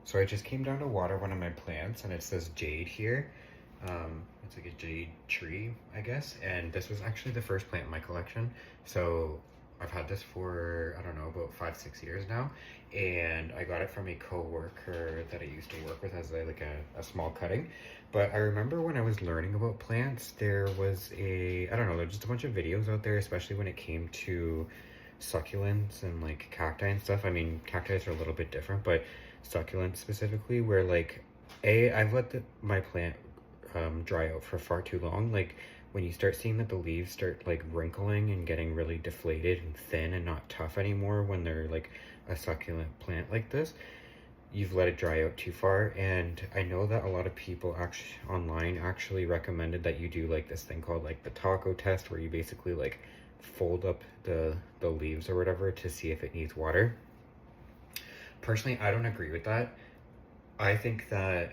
So I just came down to water one of my plants, and it's this jade here. It's like a jade tree, I guess. And this was actually the first plant in my collection. So I've had this for, I don't know, about 5, 6 years now. And I got it from a co-worker that I used to work with as a small cutting. But I remember when I was learning about plants, there was I don't know, there's just a bunch of videos out there, especially when it came to succulents and like cacti and stuff. I mean, cacti are a little bit different, but succulents specifically, where like, I've let my plant dry out for far too long. Like when you start seeing that the leaves start like wrinkling and getting really deflated and thin and not tough anymore when they're like a succulent plant like this, you've let it dry out too far. And I know that a lot of people actually online actually recommended that you do like this thing called like the taco test, where you basically like fold up the leaves or whatever to see if it needs water. Personally, I don't agree with that. I think that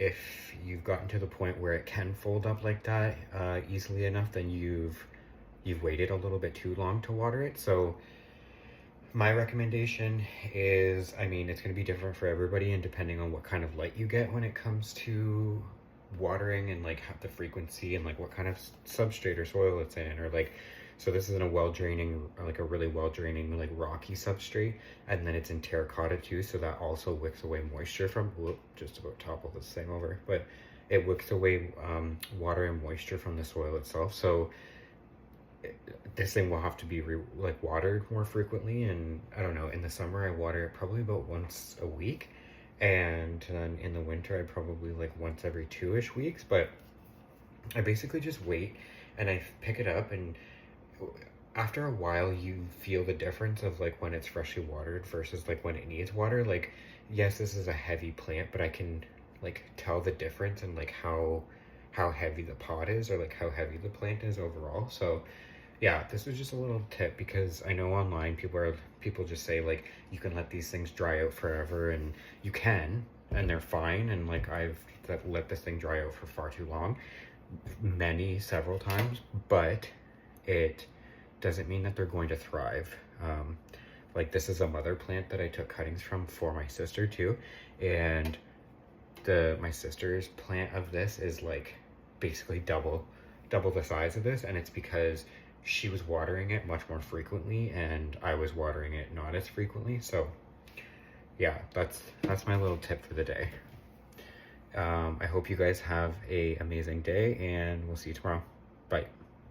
if you've gotten to the point where it can fold up like that easily enough, then you've waited a little bit too long to water it. So my recommendation is, I mean, it's going to be different for everybody, and depending on what kind of light you get when it comes to watering, and like the frequency, and like what kind of substrate or soil it's in, or like, so this is in a well draining, like a really well draining, like rocky substrate, and then it's in terracotta too, so that also wicks away moisture from, whoop, just about topple this thing over, but it wicks away water and moisture from the soil itself. So this thing will have to be like watered more frequently. And I don't know, in the summer I water it probably about once a week, and then in the winter I probably like once every 2-ish weeks. But I basically just wait and I pick it up, and after a while you feel the difference of like when it's freshly watered versus like when it needs water. Like, yes, this is a heavy plant, but I can like tell the difference in like how heavy the pot is, or like how heavy the plant is overall. So yeah, this was just a little tip, because I know online people just say like you can let these things dry out forever, and you can, and they're fine. And like I've let this thing dry out for far too long, several times, but it doesn't mean that they're going to thrive. Like this is a mother plant that I took cuttings from for my sister too, and my sister's plant of this is like basically double the size of this, and it's because she was watering it much more frequently and I was watering it not as frequently. So yeah, that's my little tip for the day. I hope you guys have an amazing day, and we'll see you tomorrow. Bye.